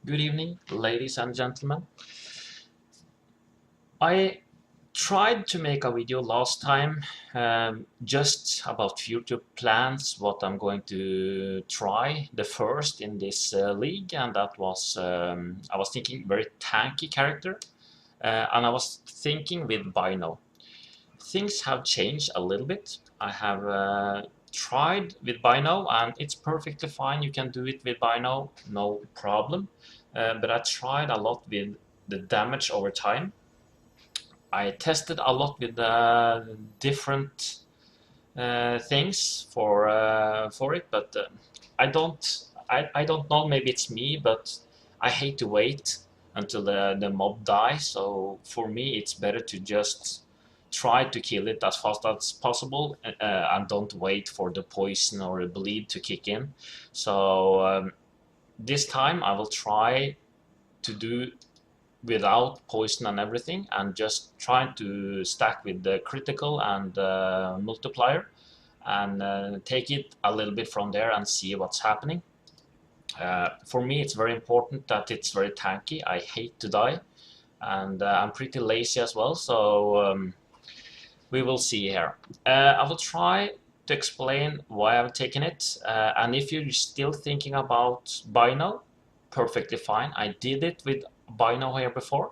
Good evening, ladies and gentlemen. I tried to make a video last time just about future plans, what I'm going to try the first in this league, and that was I was thinking very tanky character, and I was thinking with Bino. Things have changed a little bit. I have tried with Bino, and it's perfectly fine. You can do it with Bino, no problem. But I tried a lot with the damage over time. I tested a lot with different things for it, but I don't know. Maybe it's me, but I hate to wait until the mob dies. So for me, it's better to just try to kill it as fast as possible and don't wait for the poison or the bleed to kick in. So this time I will try to do without poison and everything, and just trying to stack with the critical and multiplier, and take it a little bit from there and see what's happening. For me, it's very important that it's very tanky. I hate to die, and I'm pretty lazy as well, so we will see here. I will try to explain why I've taken it, and if you're still thinking about Bino, perfectly fine. I did it with Bino here before,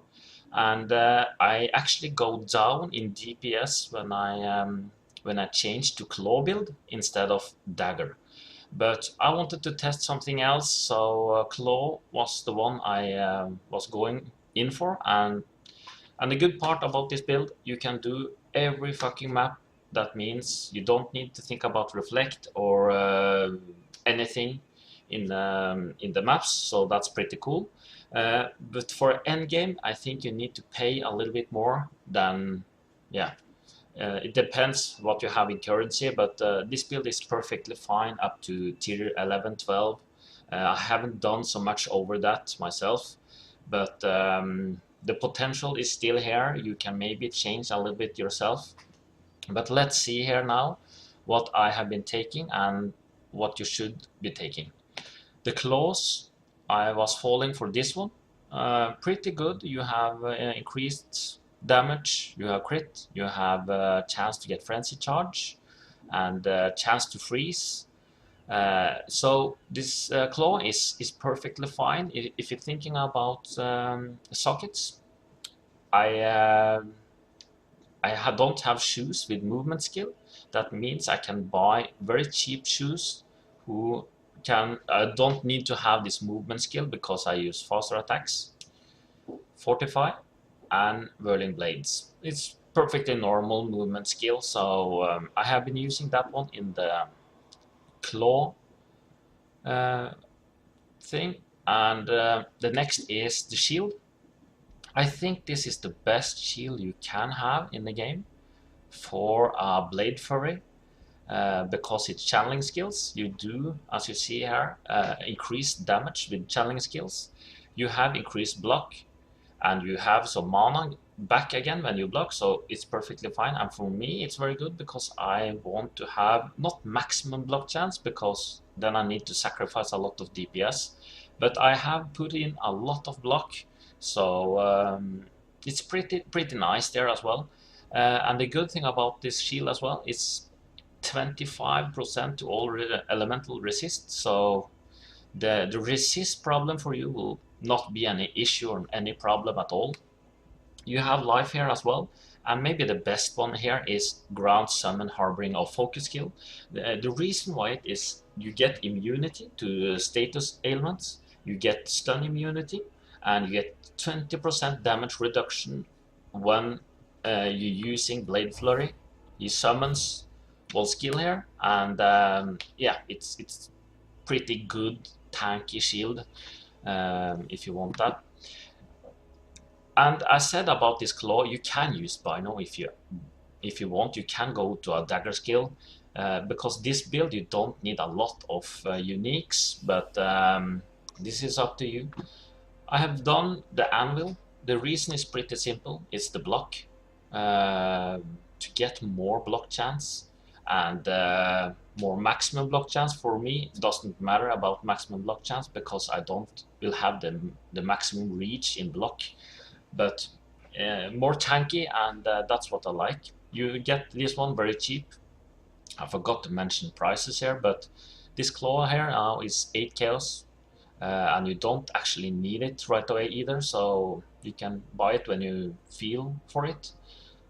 and I actually go down in DPS when I change to claw build instead of dagger. But I wanted to test something else, so claw was the one I was going in for, and the good part about this build, you can do every fucking map. That means you don't need to think about reflect or anything in the maps, so that's pretty cool. But for endgame, I think you need to pay a little bit more than, yeah. It depends what you have in currency, but this build is perfectly fine up to tier 11, 12. I haven't done so much over that myself, but the potential is still here. You can maybe change a little bit yourself. But let's see here now what I have been taking and what you should be taking. The claws, I was falling for this one. Pretty good. You have increased damage, you have crit, you have a chance to get frenzy charge, and a chance to freeze. So this claw is perfectly fine. If you're thinking about sockets, I don't have shoes with movement skill. That means I can buy very cheap shoes who I don't need to have this movement skill because I use faster attacks, fortify, and whirling blades. It's perfectly normal movement skill, so I have been using that one in the claw uh, thing. And the next is the shield. I think this is the best shield you can have in the game for a blade furry. Because it's channeling skills, you do, as you see here, increased damage with channeling skills. You have increased block, and you have some mana back again when you block, so it's perfectly fine. And for me, it's very good because I want to have not maximum block chance, because then I need to sacrifice a lot of DPS. But I have put in a lot of block, so it's pretty nice there as well. And the good thing about this shield as well is 25% to all elemental resist, so the resist problem for you will not be any issue or any problem at all. You have life here as well, and maybe the best one here is ground summon harboring of focus skill. The reason why it is, you get immunity to status ailments, you get stun immunity, and you get 20% damage reduction when you're using blade flurry. He summons one skill here, and yeah, it's pretty good tanky shield if you want that. And I said about this claw, you can use Bino if you want. You can go to a dagger skill because this build you don't need a lot of uniques, but this is up to you. I have done the anvil. The reason is pretty simple. It's the block to get more block chance. and more maximum block chance. For me, it doesn't matter about maximum block chance because I don't will have the maximum reach in block, but more tanky, and that's what I like. You get this one very cheap. I forgot to mention prices here, but this claw here now is 8 chaos, and you don't actually need it right away either, so you can buy it when you feel for it.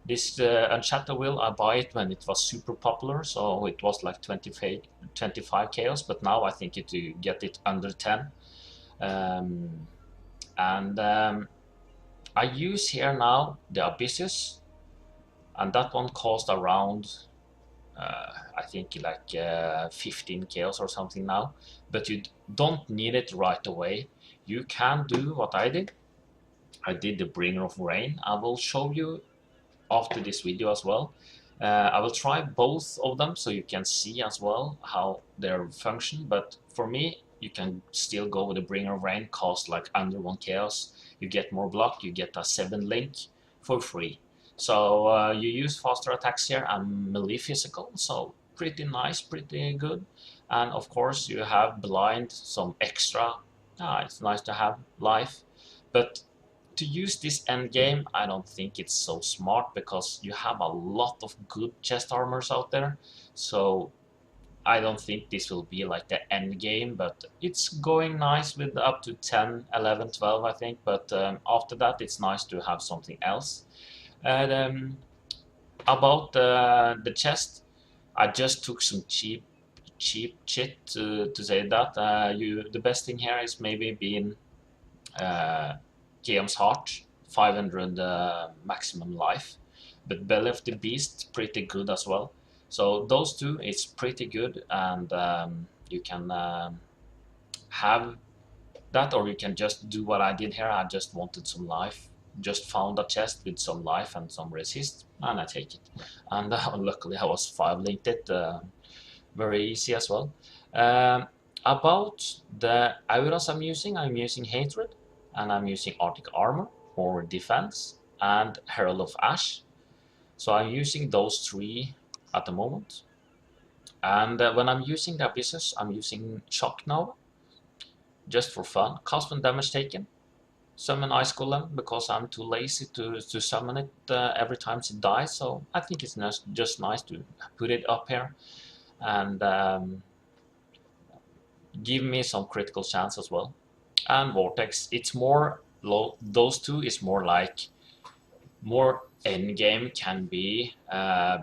This Unshatter Will, I buy it when it was super popular, so it was like 25 chaos, but now I think you get it under 10. And I use here now the Abyssus, and that one cost around I think like 15 chaos or something now, but you don't need it right away. You can do what I did. I did the Bringer of Rain. I will show you after this video as well. I will try both of them so you can see as well how they function, but for me you can still go with the Bringer of Rain, cost like under 1 chaos. You get more block, you get a 7 link for free. So you use faster attacks here and melee physical, so pretty nice, pretty good. And of course you have blind, some extra, it's nice to have life. But to use this end game, I don't think it's so smart because you have a lot of good chest armors out there. So I don't think this will be like the end game, but it's going nice with up to 10, 11, 12 I think, but after that it's nice to have something else. And about the chest, I just took some cheap shit to say that. The best thing here is maybe being Chaos Heart, 500 maximum life, but Belly of the Beast pretty good as well. So those two is pretty good, and you can have that, or you can just do what I did here. I just wanted some life, just found a chest with some life and some resist, and I take it. And luckily I was 5 linked it, very easy as well. About the auras I'm using Hatred, and I'm using Arctic Armor for defense, and Herald of Ash. So I'm using those 3 at the moment. And when I'm using the Abyssus, I'm using Shock Nova, just for fun. Cast when damage taken. Summon Ice Golem, because I'm too lazy to summon it every time it dies, so I think it's just nice to put it up here. And give me some critical chance as well. And Vortex, it's more low. Those two is more like more end game can be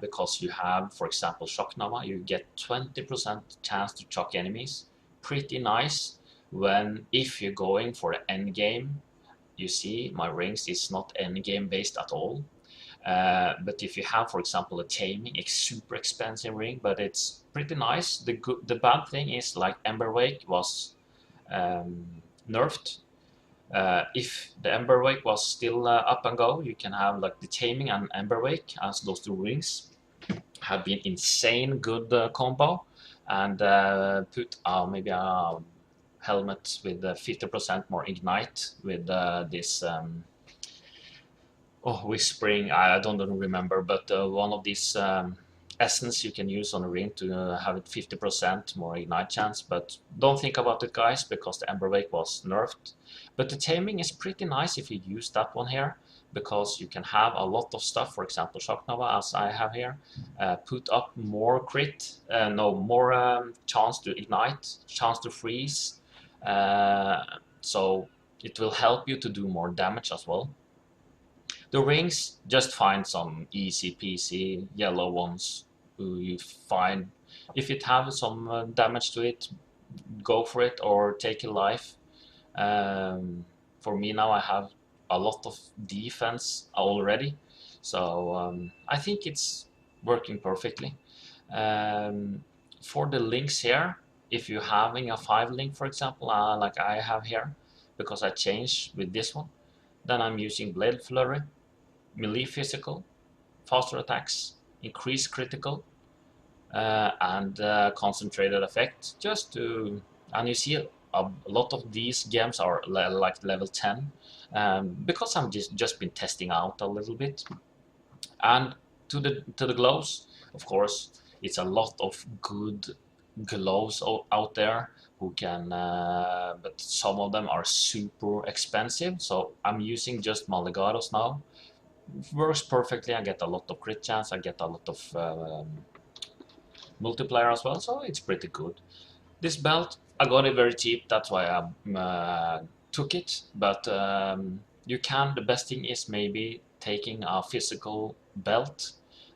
because you have, for example, Shock Nova. You get 20% chance to shock enemies. Pretty nice when if you're going for the end game. You see, my rings is not end game based at all. But if you have, for example, a taming, it's super expensive ring, but it's pretty nice. The bad thing is like Ember Wake was nerfed. If the Ember Wake was still up and go, you can have like the taming and Ember Wake, as those 2 rings have been insane good combo, and put maybe a helmet with 50% more ignite with this whispering, I don't remember, but one of these essence you can use on a ring to have it 50% more ignite chance. But don't think about it, guys, because the Ember Wake was nerfed. But the taming is pretty nice if you use that one here, because you can have a lot of stuff, for example Shock Nova, as I have here, put up more crit, more chance to ignite, chance to freeze, so it will help you to do more damage as well. The rings, just find some easy peasy yellow ones who you find. If it has some damage to it, go for it or take a life. For me now I have a lot of defense already, so I think it's working perfectly. For the links here, if you're having a 5 link, for example, like I have here, because I changed with this one, then I'm using Blade Flurry, melee physical, faster attacks, increased critical, and concentrated effect, just to, and you see a lot of these games are like level 10, because I'm just been testing out a little bit. And to the gloves, of course, It's a lot of good gloves out there who can, but some of them are super expensive. So I'm using just Maligaros now. Works perfectly. I get a lot of crit chance. I get a lot of multiplier as well. So it's pretty good. This belt, I got it very cheap. That's why I took it. But you can. The best thing is maybe taking a physical belt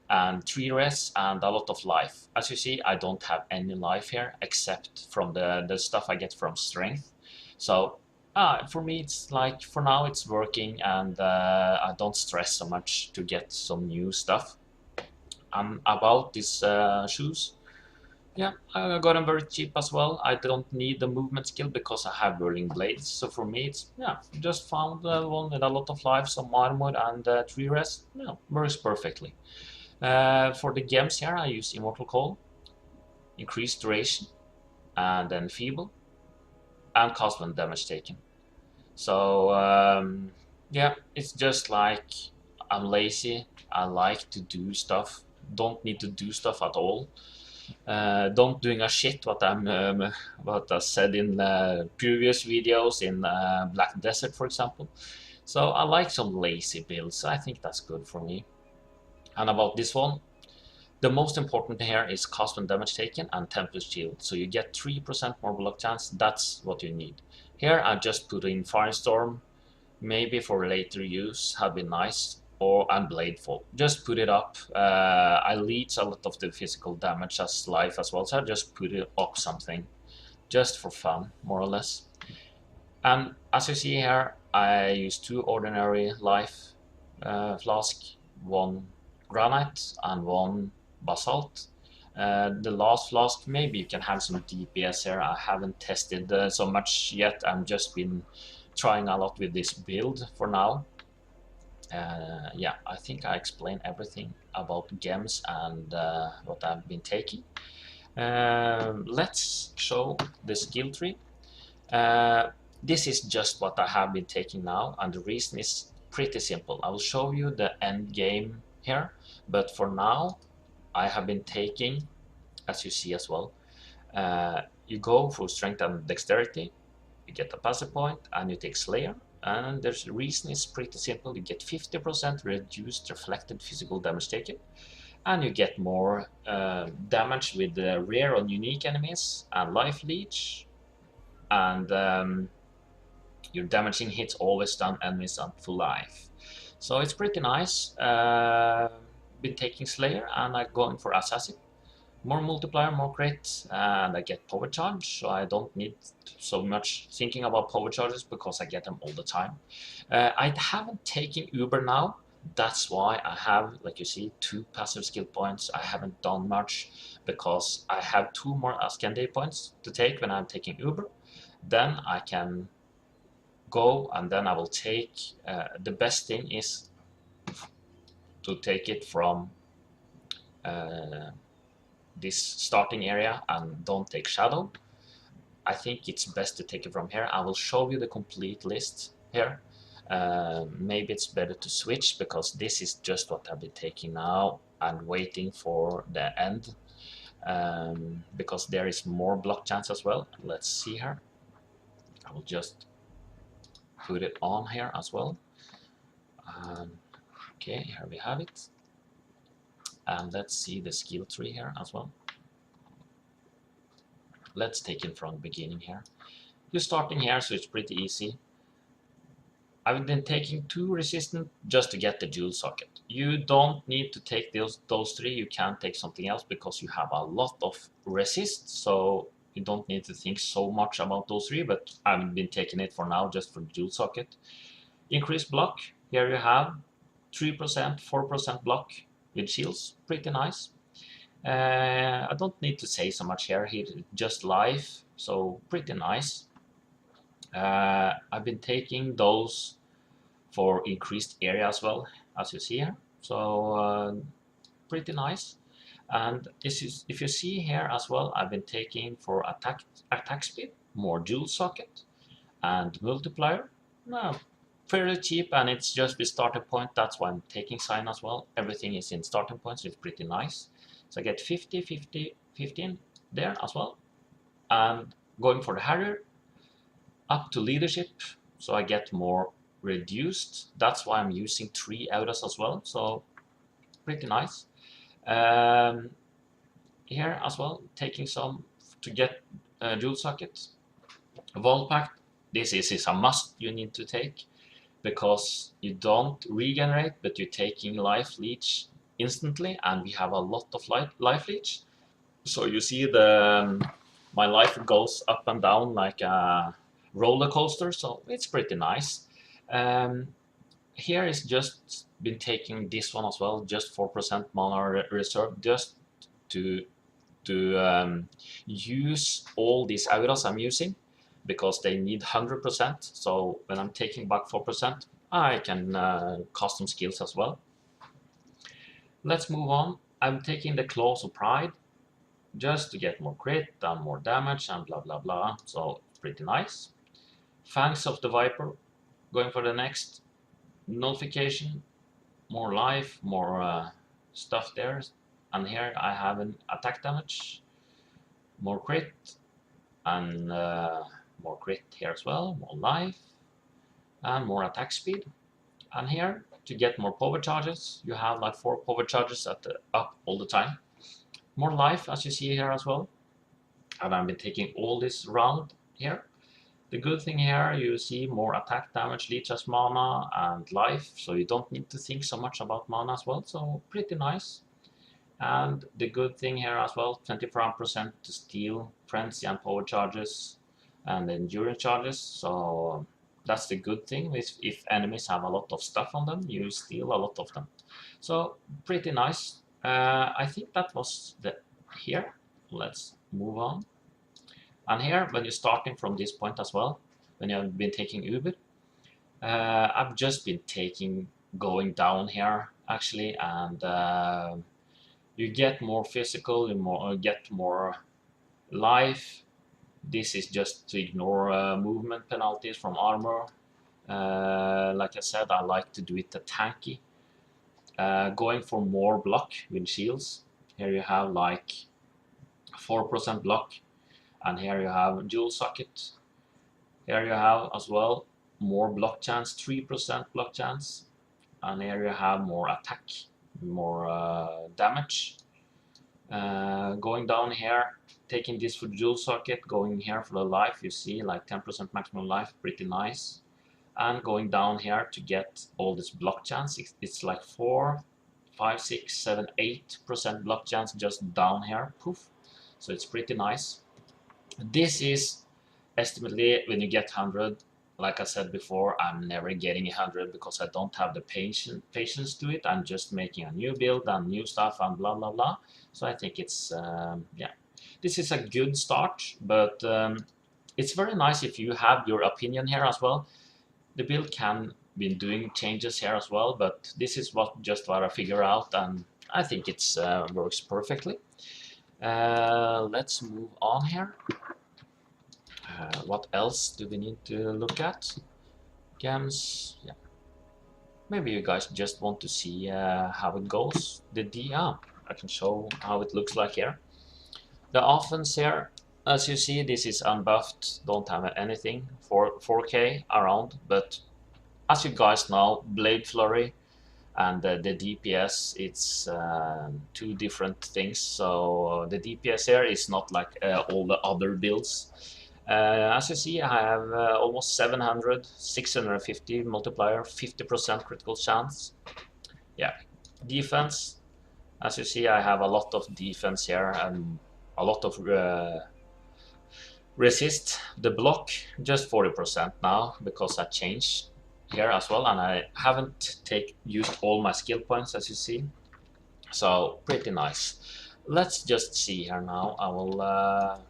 and 3 res and a lot of life. As you see, I don't have any life here except from the stuff I get from strength. So for me, it's like for now it's working, and I don't stress so much to get some new stuff. About these shoes, yeah, I got them very cheap as well. I don't need the movement skill because I have whirling blades. So for me, it's, yeah, just found one with a lot of life, some armor and 3 res. Yeah, works perfectly. For the gems here, I use Immortal Call, increased duration, and then feeble, and cast when damage taken. So yeah, it's just like I'm lazy. I like to do stuff. Don't need to do stuff at all. Don't doing a shit what I said in previous videos in Black Desert, for example. So I like some lazy builds. I think that's good for me. And about this one, the most important here is cost and damage taken and Tempest Shield. So you get 3% more block chance. That's what you need. Here I just put in Firestorm. Maybe for later use had been nice. Or and Bladefall. Just put it up. I leech a lot of the physical damage as life as well. So I just put it up something. Just for fun, more or less. And as you see here, I use 2 ordinary life flask, 1 granite and 1 basalt. The last flask, maybe you can have some DPS here. I haven't tested so much yet. I've just been trying a lot with this build for now. Yeah, I think I explained everything about gems and what I've been taking. Let's show the skill tree. This is just what I have been taking now, and the reason is pretty simple. I will show you the end game here, but for now I have been taking, as you see as well, you go for strength and dexterity, you get a passive point, and you take Slayer. And the reason is pretty simple. You get 50% reduced reflected physical damage taken, and you get more damage with the rare and unique enemies and life leech, and your damaging hits always stun enemies on full life. So it's pretty nice. Been taking Slayer, and I'm going for Assassin. More multiplier, more crit, and I get power charge, so I don't need so much thinking about power charges because I get them all the time. I haven't taken Uber now. That's why I have, like you see, 2 passive skill points. I haven't done much because I have 2 more Ascendate points to take when I'm taking Uber. Then I can go, and then I will take, the best thing is to take it from this starting area and don't take shadow. I think it's best to take it from here. I will show you the complete list here. Maybe it's better to switch because this is just what I've been taking now and waiting for the end, because there is more block chance as well. Let's see here. I will just put it on here as well. Okay, here we have it. And let's see the skill tree here as well. Let's take it from the beginning here. You're starting here, so it's pretty easy. I've been taking 2 resistant just to get the jewel socket. You don't need to take those 3. You can take something else because you have a lot of resist, so you don't need to think so much about those 3, but I've been taking it for now just for the jewel socket. Increased block, here you have 3%, 4% block with shields, pretty nice. I don't need to say so much here, just life, so pretty nice. I've been taking those for increased area as well, as you see here, so pretty nice. And this is, if you see here as well, I've been taking for attack speed, more dual socket, and multiplier. Fairly cheap, and it's just the starting point. That's why I'm taking Scion as well. Everything is in starting point, so it's pretty nice. So I get 50, 50, 15 there as well. And going for the Harrier, up to leadership, so I get more reduced. That's why I'm using 3 auras as well, so pretty nice. Here as well, taking some to get dual socket. Wall Pact, this is a must you need to take, because you don't regenerate, but you're taking life leech instantly, and we have a lot of life leech. So you see my life goes up and down like a roller coaster, so it's pretty nice. Here is just been taking this one as well, just 4% mana reserve, just to use all these auras I'm using, because they need 100%. So when I'm taking back 4%, I can cast some skills as well. Let's move on. I'm taking the Claws of Pride, just to get more crit and more damage and blah blah blah, so pretty nice. Fangs of the Viper, going for the next notification, more life, more stuff there. And here I have an attack damage, more crit, and more crit here as well, more life, and more attack speed. And here, to get more power charges, you have like 4 power charges up all the time. More life, as you see here as well. And I've been taking all this round here. The good thing here, you see more attack damage, leeches mana, and life, so you don't need to think so much about mana as well, so pretty nice. And the good thing here as well, 25% to steal, frenzy and power charges, and endurance charges, so that's the good thing. If enemies have a lot of stuff on them, you steal a lot of them. So pretty nice. I think that was here. Let's move on. And here, when you're starting from this point as well, when you have been taking Uber, I've just been going down here actually, and you get more physical, you get more life. This is just to ignore movement penalties from armor. Like I said, I like to do it a tanky. Going for more block with shields. Here you have like 4% block, and here you have dual socket. Here you have as well more block chance, 3% block chance, and here you have more attack, more damage. Going down here, taking this for dual socket, going here for the life, you see like 10% maximum life, pretty nice. And going down here to get all this block chance, it's like 4, 5, 6, 7, 8% block chance just down here, poof. So it's pretty nice. This is estimately when you get 100. Like I said before, I'm never getting 100 because I don't have the patience to it. I'm just making a new build and new stuff and blah blah blah. So I think it's yeah, this is a good start, but it's very nice if you have your opinion here as well. The build can be doing changes here as well, but this is what I figure out, and I think it's works perfectly. Let's move on here. What else do we need to look at? Gems, yeah. Maybe you guys just want to see how it goes. I can show how it looks like here. The offense here, as you see, this is unbuffed, don't have anything for 4K around, but as you guys know, Blade Flurry and the DPS, it's 2 different things. So the DPS here is not like all the other builds. As you see, I have almost 700, 650 multiplier, 50% critical chance. Yeah, defense. As you see, I have a lot of defense here and a lot of resist. The block, just 40% now because I changed here as well, and I haven't used all my skill points, as you see. So pretty nice. Let's just see here now. I will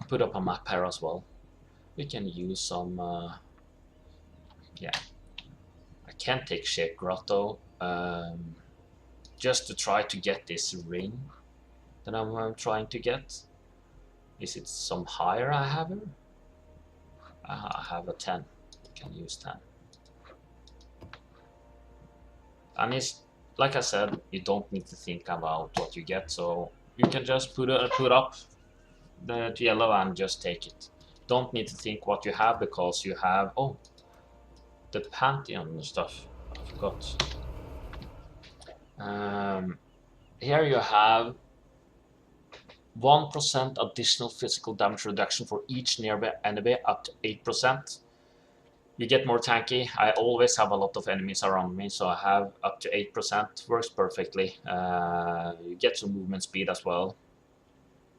put up a map here as well. We can use some yeah, I can't take Shake Grotto just to try to get this ring that I'm trying to get. Is it some higher I have here? I have a 10. I can use 10. And it's like I said, you don't need to think about what you get, so you can just put up the yellow and just take it. Don't need to think what you have, because you have, oh, the Pantheon stuff. I forgot. Here you have 1% additional physical damage reduction for each nearby enemy, up to 8%. You get more tanky. I always have a lot of enemies around me, so I have up to 8%. Works perfectly. You get some movement speed as well.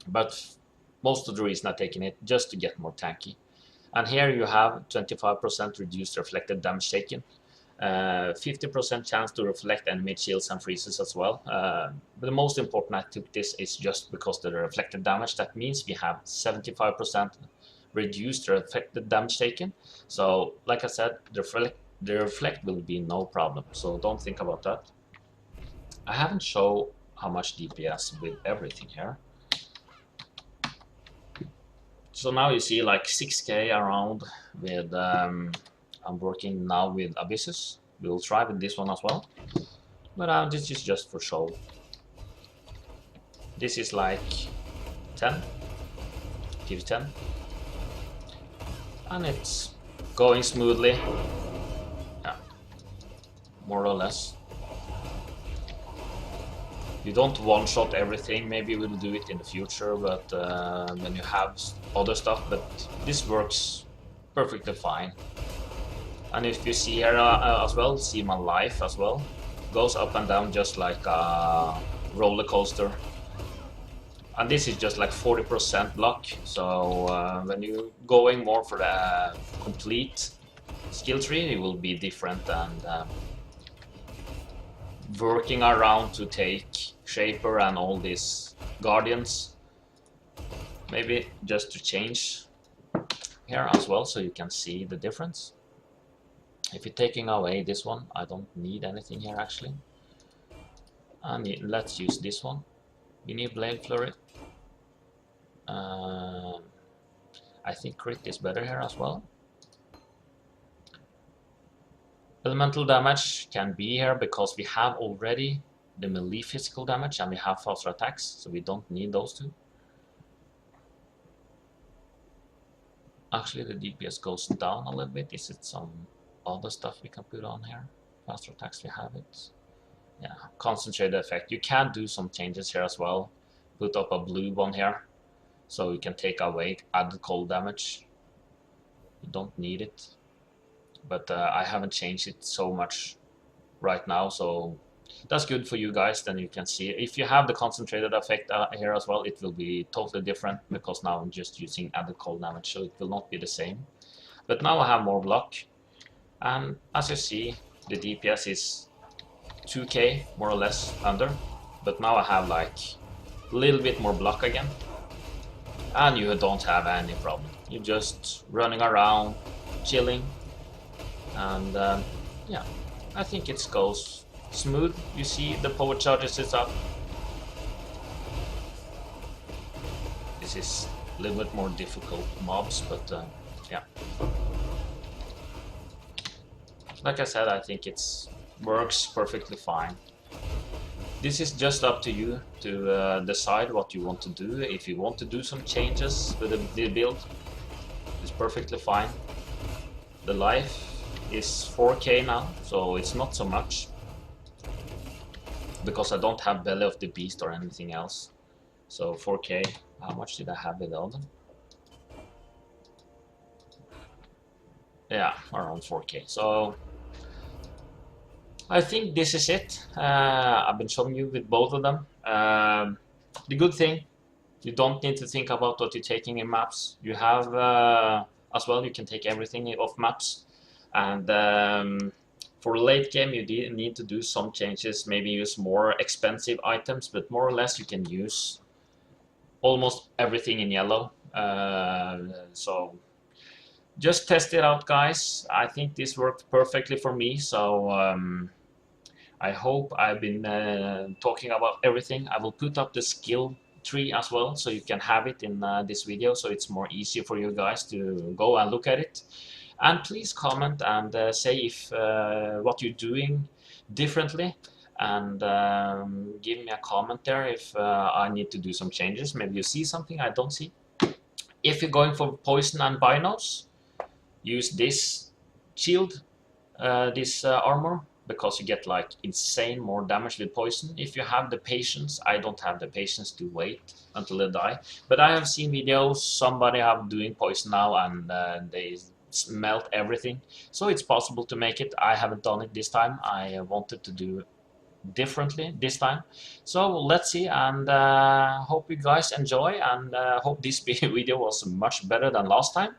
But most of the reason I'm taking it, just to get more tanky. And here you have 25% reduced reflected damage taken. 50% chance to reflect enemy shields and freezes as well. But the most important I took this is just because of the reflected damage. That means we have 75% reduced reflected damage taken. So like I said, the reflect will be no problem. So don't think about that. I haven't shown how much DPS with everything here. So now you see like 6k around with I'm working now with Abysses. We'll try with this one as well. But this is just for show. This is like 10. Gives 10. And it's going smoothly. Yeah. More or less. You don't one-shot everything. Maybe we'll do it in the future, but when you have other stuff. But this works perfectly fine. And if you see here as well, see my life as well, goes up and down just like a roller coaster. And this is just like 40% luck. So when you're going more for the complete skill tree, it will be different, and working around to take Shaper and all these Guardians. Maybe just to change here as well, so you can see the difference. If you're taking away this one, I don't need anything here actually. And let's use this one. We need Blade Flurry. I think crit is better here as well. Elemental damage can be here because we have already the melee physical damage and we have faster attacks, so we don't need those two. Actually, the DPS goes down a little bit. Is it some other stuff we can put on here? Faster attacks, we have it. Yeah, concentrated effect. You can do some changes here as well. Put up a blue one here, so you can take away added cold damage. You don't need it, but I haven't changed it so much right now, so that's good for you guys. Then you can see if you have the concentrated effect here as well, it will be totally different, because now I'm just using added cold damage, so it will not be the same. But now I have more block, and as you see, the DPS is 2k more or less under, but now I have like a little bit more block again, and you don't have any problem. You're just running around, chilling, and yeah, I think it goes smooth. You see the power charges is up. This is a little bit more difficult mobs, but yeah. Like I said, I think it works perfectly fine. This is just up to you to decide what you want to do. If you want to do some changes with the build, it's perfectly fine. The life is 4k now, so it's not so much, because I don't have Belly of the Beast or anything else. So 4k, how much did I have with the other? Yeah, around 4k. So I think this is it. I've been showing you with both of them. The good thing, you don't need to think about what you're taking in maps. You have as well, you can take everything off maps. And for late game, you need to do some changes, maybe use more expensive items, but more or less you can use almost everything in yellow. So just test it out, guys. I think this worked perfectly for me, so I hope I've been talking about everything. I will put up the skill tree as well, so you can have it in this video, so it's more easier for you guys to go and look at it. And please comment and say if what you're doing differently, and give me a comment there if I need to do some changes. Maybe you see something I don't see. If you're going for poison and binos, use this shield, this armor, because you get like insane more damage with poison. If you have the patience, I don't have the patience to wait until they die, but I have seen videos, somebody have doing poison now, and they melt everything, so it's possible to make it. I haven't done it this time. I wanted to do differently this time, so let's see, and hope you guys enjoy, and hope this video was much better than last time.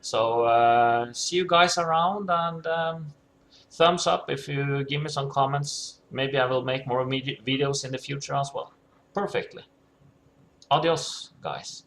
So see you guys around, and thumbs up if you give me some comments. Maybe I will make more videos in the future as well. Perfectly. Adios, guys.